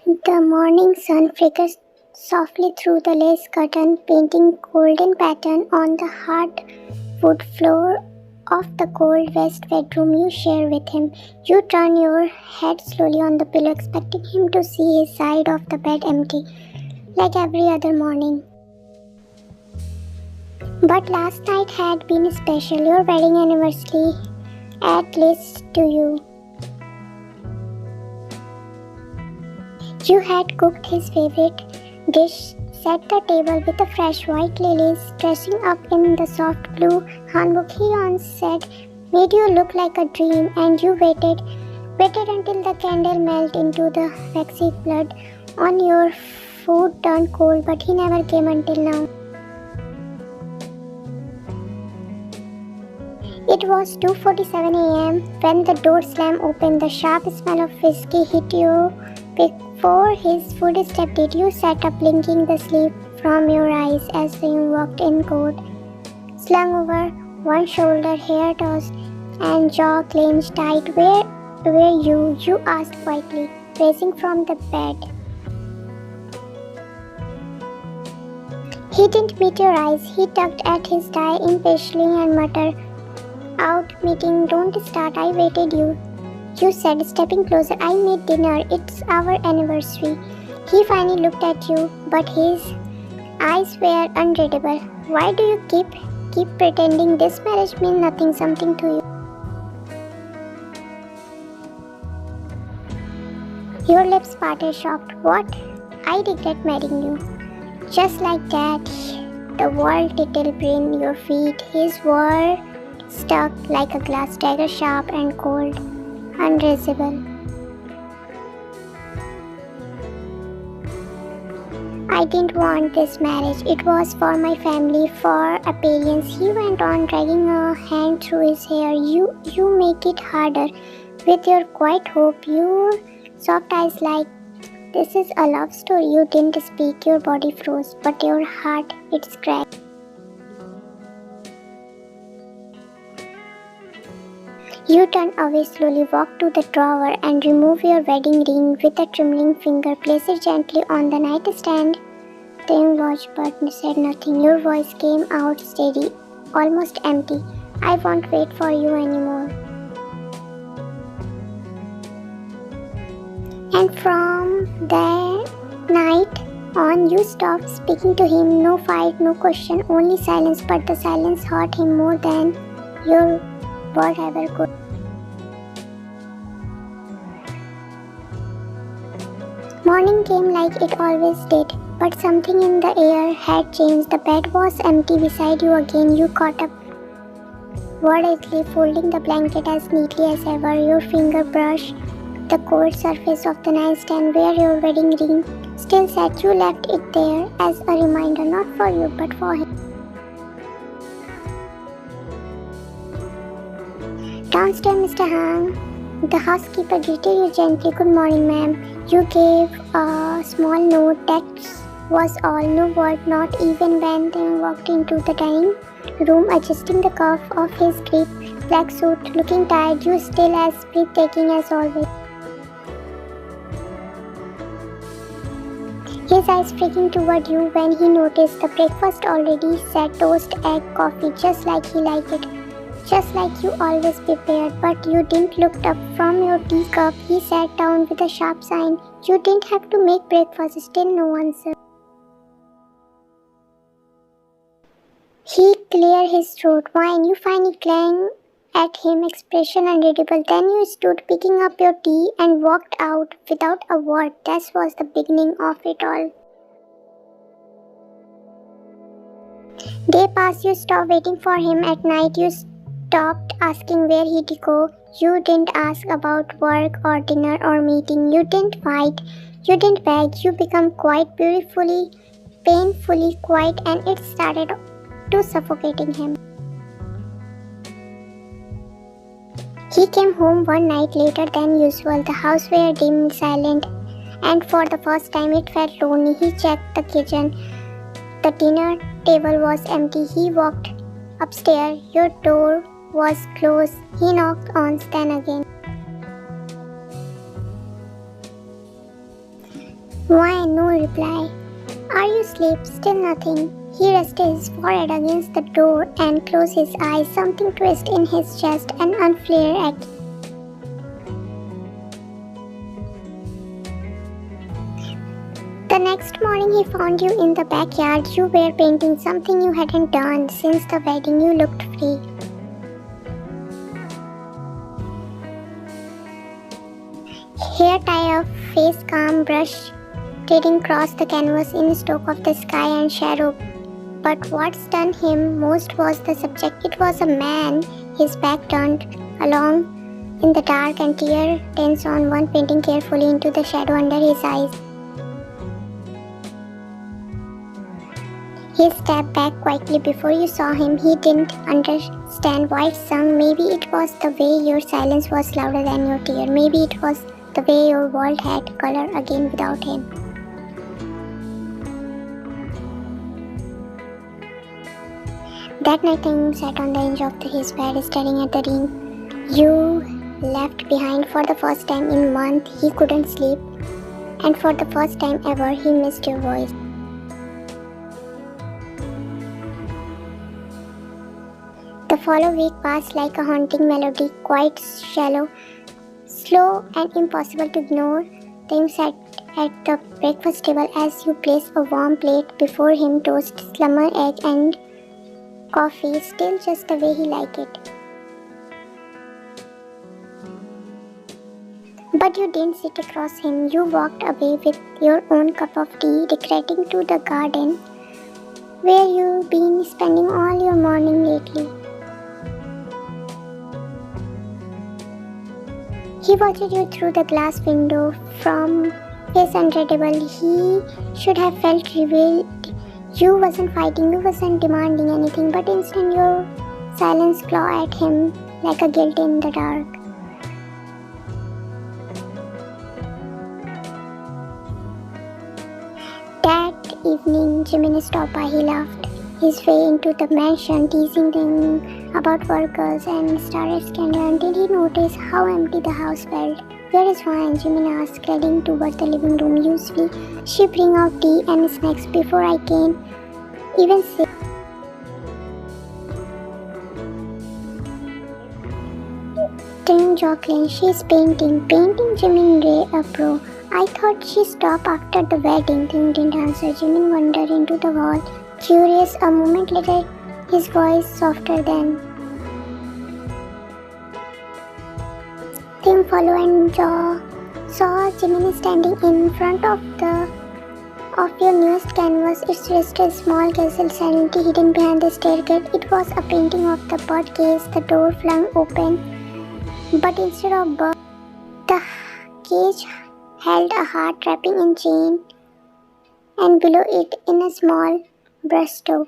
The morning sun flickers softly through the lace curtain, painting golden pattern on the hardwood floor of the cold west bedroom you share with him. You turn your head slowly on the pillow, expecting him to see his side of the bed empty, like every other morning. But last night had been special, your wedding anniversary, at least to you. You had cooked his favorite dish, set the table with the fresh white lilies, dressing up in the soft blue hanbok he once said made you look like a dream, and you waited until the candle melted into the waxy blood on your food turned cold, but he never came until now. It was 2:47 a.m. when the door slammed open. The sharp smell of whiskey hit you before his footstep did. You sat up, blinking the sleep from your eyes as you walked in, coat slung over one shoulder, hair tossed, and jaw clenched tight. Where were you? You asked quietly, rising from the bed. He didn't meet your eyes. He tugged at his tie impatiently and muttered out, "Meeting, don't start. I waited you." You said, stepping closer, "I made dinner. It's our anniversary." He finally looked at you, but his eyes were unreadable. "Why do you keep pretending this marriage means nothing, something to you?" Your lips parted, shocked. "What? I regret marrying you." Just like that, the world tittled beneath your feet. His word stuck like a glass dagger, sharp and cold, unraisable. "I didn't want this marriage. It was for my family, for appearance." He went on, dragging a hand through his hair. You make it harder with your quiet hope, your soft eyes like this is a love story. You didn't speak, your body froze, but your heart, it's cracked. You turn away slowly, walk to the drawer, and remove your wedding ring with a trembling finger. Place it gently on the nightstand. The young watch but said nothing. Your voice came out steady, almost empty. "I won't wait for you anymore." And from that night on, you stopped speaking to him. No fight, no question, only silence. But the silence hurt him more than your word ever could. Morning came like it always did, but something in the air had changed. The bed was empty beside you again. You caught up worriedly, folding the blanket as neatly as ever. Your finger brushed the cold surface of the nightstand where your wedding ring still sat. You left it there as a reminder, not for you, but for him. "Downstairs, Mr. Hang." The housekeeper greeted you gently. "Good morning, ma'am." You gave a small note. That was all. No word, not even when they walked into the dining room, adjusting the cuff of his crisp black suit. Looking tired, you still as breathtaking as always. His eyes flicking toward you when he noticed the breakfast already set, toast, egg, coffee, just like he liked it. Just like you always prepared, but you didn't look up from your teacup. He sat down with a sharp sign. You didn't have to make breakfast, still no answer. He cleared his throat. "Wine." You finally glanced at him, expression unreadable. Then you stood, picking up your tea, and walked out without a word. That was the beginning of it all. Day passed. You stopped waiting for him at night. You stopped asking where he'd go. You didn't ask about work or dinner or meeting. You didn't fight. You didn't beg. You became quiet, beautifully, painfully quiet, and it started to suffocating him. He came home one night later than usual. The house was dim, silent, and for the first time it felt lonely. He checked the kitchen. The dinner table was empty. He walked upstairs. Your door was closed. He knocked once, then again. no reply. Are you asleep? Still nothing. He rested his forehead against the door and closed his eyes. Something twisted in his chest and unflared at. The next morning he found you in the backyard. You were painting, something you hadn't done since the wedding. You looked free. Hair tie up, face calm, brush trading across the canvas in stock of the sky and shadow. But what stunned him most was the subject. It was a man, his back turned along in the dark and tear tense on one, painting carefully into the shadow under his eyes. He stepped back quietly before you saw him. He didn't understand why it sung. Maybe it was the way your silence was louder than your tear. Maybe it was the way your world had color again without him. That night, Tim sat on the edge of his bed, staring at the ring you left behind. For the first time in a month, he couldn't sleep, and for the first time ever, he missed your voice. The following week passed like a haunting melody, quite shallow, slow and impossible to ignore. Tim sat at the breakfast table as you placed a warm plate before him, toast, slumber, egg and coffee, still just the way he liked it. But you didn't sit across him. You walked away with your own cup of tea, regretting to the garden where you've been spending all your morning lately. He watched you through the glass window from his under table. He should have felt relieved. You wasn't fighting, you wasn't demanding anything, but instead your silence clawed at him like a guilt in the dark. That evening, Jimmy stopped by. He laughed his way into the mansion, teasing them about workers and started scandal until he noticed how empty the house felt. Where is wine? Jimmy asked, heading toward the living room. Usually, she bring out tea and snacks before I can even sit. Tim Jacqueline, she's painting. Painting, Jimmy Ray, a pro. I thought she stopped after the wedding. Tim didn't answer. Jimmy wandered into the hall. Curious, a moment later, his voice softer than. Tim followed and saw Jimmy standing in front of your newest canvas. Its rested small castle silently hidden behind the staircase. It was a painting of the bird cage, the door flung open, but instead of bird, the cage held a heart wrapping in chain, and below it, in a small brushstroke,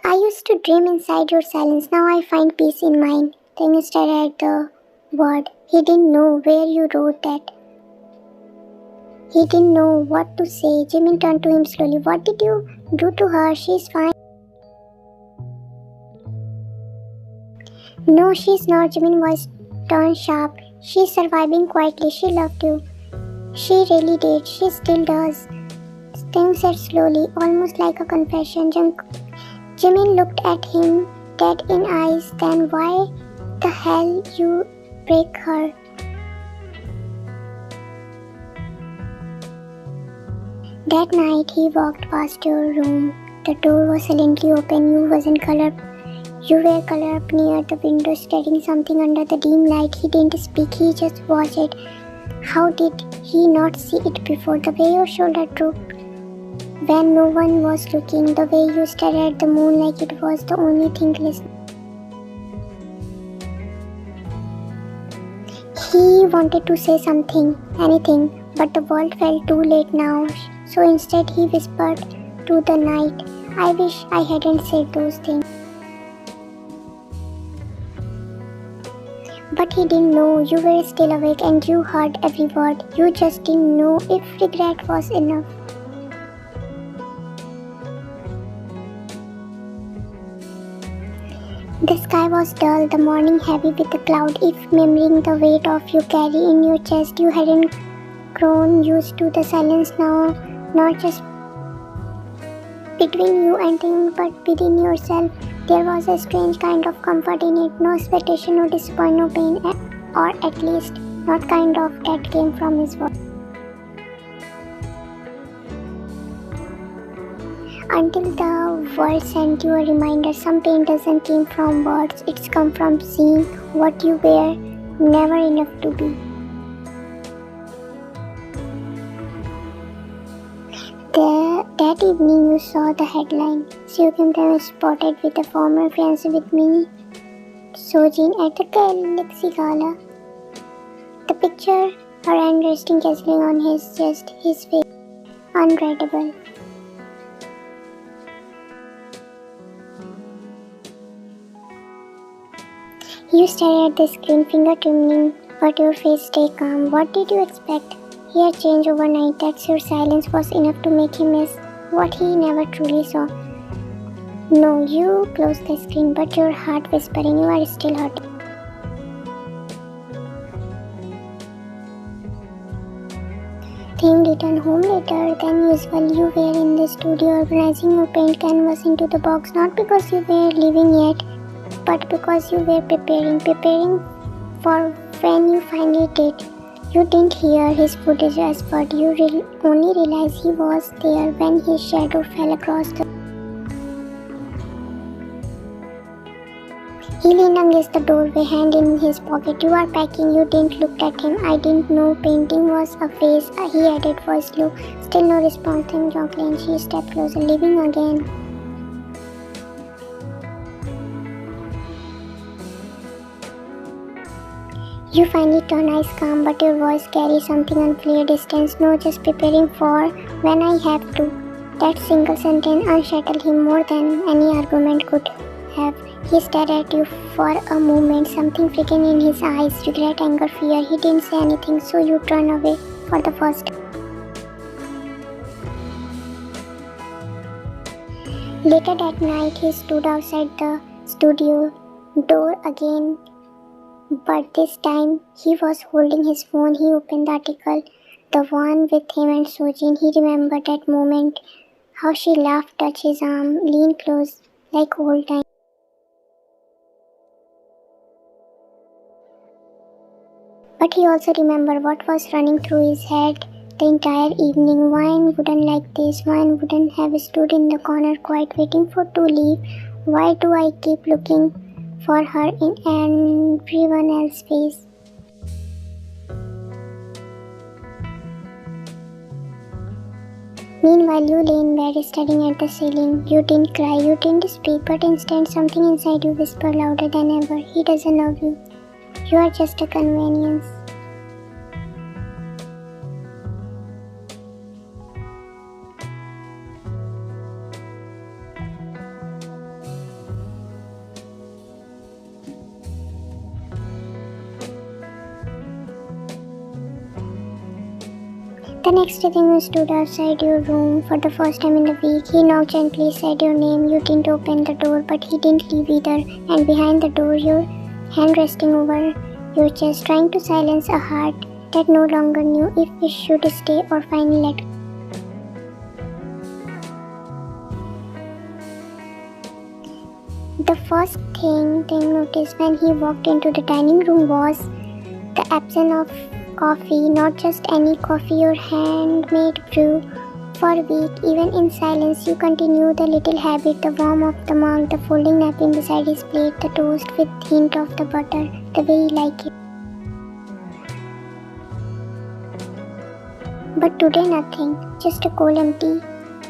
I used to dream inside your silence. Now I find peace in mine. Then you stared at the word. He didn't know where you wrote that. He didn't know what to say. Jimmy turned to him slowly. What did you do to her? She's fine. No, she's not. Jimmy's voice turned sharp. She's surviving quietly. She loved you. She really did. She still does. Tim said slowly, almost like a confession. Jimmy looked at him, dead in eyes. Then why the hell you break her? That night he walked past your room. The door was silently open. You were color up near the window, studying something under the dim light. He didn't speak, he just watched it. How did he not see it before? The way your shoulder drooped when no one was looking, the way you stared at the moon like it was the only thing listening. He wanted to say something, anything, but the world felt too late now. So instead he whispered to the night, I wish I hadn't said those things. But he didn't know you were still awake and you heard every word. You just didn't know if regret was enough. The sky was dull, the morning heavy with a cloud. If remembering the weight of you carry in your chest, you hadn't grown used to the silence now, not just between you and him, but within yourself. There was a strange kind of comfort in it, no expectation, no disappointment, no pain, or at least not kind of that came from his voice. Until the world sent you a reminder, some pain doesn't come from words, it's come from seeing what you were never enough to be. That evening you saw the headline, Suyukimtem is spotted with a former fiancé with Mini Sojin at the Galaxy Gala. The picture, her hand resting casually on his chest, his face unreadable. You stared at the screen, finger trembling, but your face stayed calm. What did you expect? He had changed overnight. That your silence was enough to make him miss what he never truly saw. No, you closed the screen, but your heart whispering, you are still hurting. Tim returned home later than usual. You were in the studio organizing your paint canvas into the box, not because you were leaving yet, but because you were preparing for when you finally did. You didn't hear his footsteps whispered. You only realized he was there when his shadow fell across the. He leaned against the doorway, hand in his pocket. You are packing. You didn't look at him. I didn't know painting was a phase, he added voice low. Still no response. Then Jacqueline, she stepped closer, leaving again. You finally turn eyes calm, but your voice carries something unclear distance. No, just preparing for when I have to. That single sentence unsettled him more than any argument could have. He stared at you for a moment, something flicking in his eyes, regret, anger, fear. He didn't say anything, so you turned away for the first time. Later that night, he stood outside the studio door again. But this time, he was holding his phone. He opened the article, the one with him and Sojin. He remembered that moment, how she laughed, touched his arm, leaned close, like old times. But he also remembered what was running through his head the entire evening. Wine wouldn't like this. Wine wouldn't have stood in the corner quiet, waiting for to leave. Why do I keep looking for her in everyone else's face? Meanwhile, you lay in bed staring at the ceiling. You didn't cry, you didn't speak, but instead something inside you whispered louder than ever. He doesn't love you. You are just a convenience. The next day, you stood outside your room for the first time in a week. He knocked gently, said your name. You didn't open the door, but he didn't leave either. And behind the door, your hand resting over your chest, trying to silence a heart that no longer knew if it should stay or finally let go. The first thing Tim noticed when he walked into the dining room was the absence of coffee, not just any coffee, your handmade brew. For a week, even in silence, you continue the little habit, the warmth of the mug, the folding napkin beside his plate, the toast with hint of the butter, the way he liked it. But today nothing, just a cold empty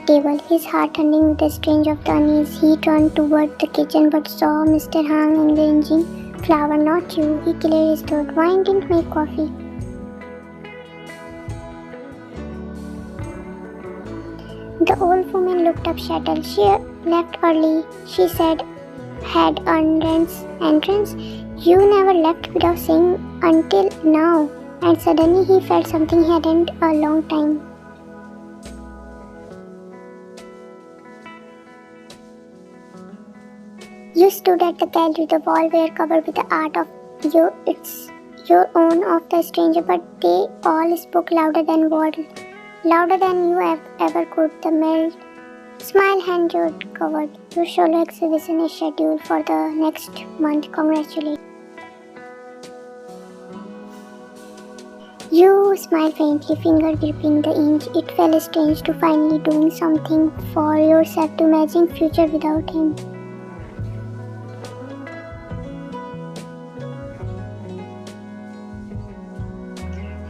table. His heart turning with a strange of the unease. He turned toward the kitchen but saw Mr. Hang arranging flour. Not you, he cleared his throat. Wine didn't make coffee. The old woman looked up shattered. She left early, she said, had entrance. You never left without saying until now. And suddenly he felt something he hadn't a long time. You stood at the gallery, the wall were covered with the art of you. It's your own of the stranger, but they all spoke louder than words, louder than you ever could. The melt smile hand you covered. Your solo exhibition is scheduled for the next month. Congratulations. You smiled faintly, finger gripping the inch. It felt strange to finally doing something for yourself, to imagine future without him.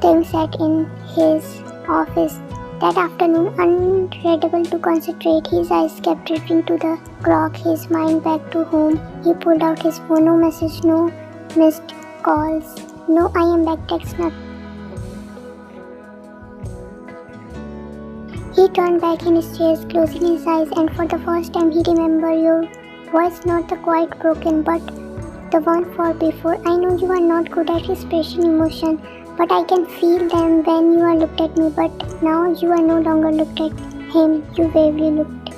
Tim sat in his office that afternoon, unable to concentrate. His eyes kept drifting to the clock, his mind back to home. He pulled out his phone. No message, no missed calls, no I am back text, nothing. He turned back in his chair, closing his eyes, and for the first time he remembered your voice, not the quite broken, but the one for before. I know you are not good at expressing emotion, but I can feel them when you are looked at me. But now you are no longer looked at him, you vaguely looked.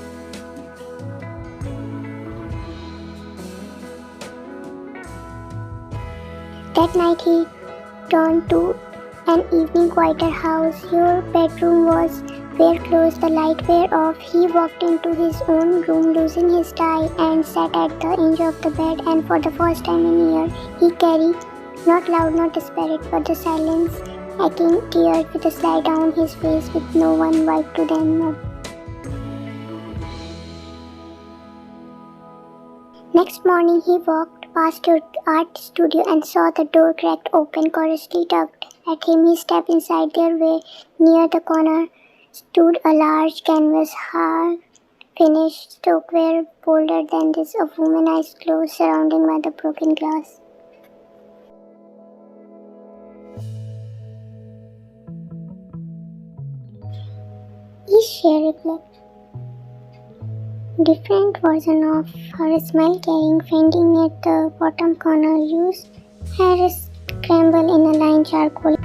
That night he turned to an evening quieter house. Your bedroom was were closed, the light were off. He walked into his own room, losing his tie, and sat at the edge of the bed. And for the first time in a year, he carried, not loud, not desperate, but the silence, aching tears with a slide down his face with no one wiped to them up. Next morning, he walked past your art studio and saw the door cracked open, cautiously tugged at him. He stepped inside. There, where near the corner stood a large canvas, half-finished stockware bolder than this, a woman's eyes closed, surrounded by the broken glass. Each share reflects different version of her smile, carrying fainting at the bottom corner. Used hair scramble in a line charcoal.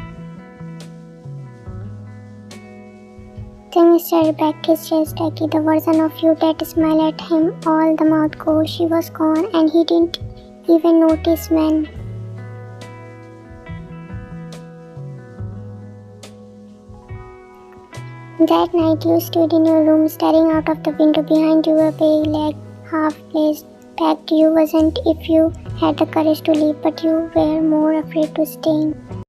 Tim stared back, his chest achy. The version of you that smiled at him, all the mouth goes. She was gone, and he didn't even notice when. That night you stood in your room, staring out of the window. Behind you a big leg, half-placed, packed. You wasn't if you had the courage to leave, but you were more afraid to stay.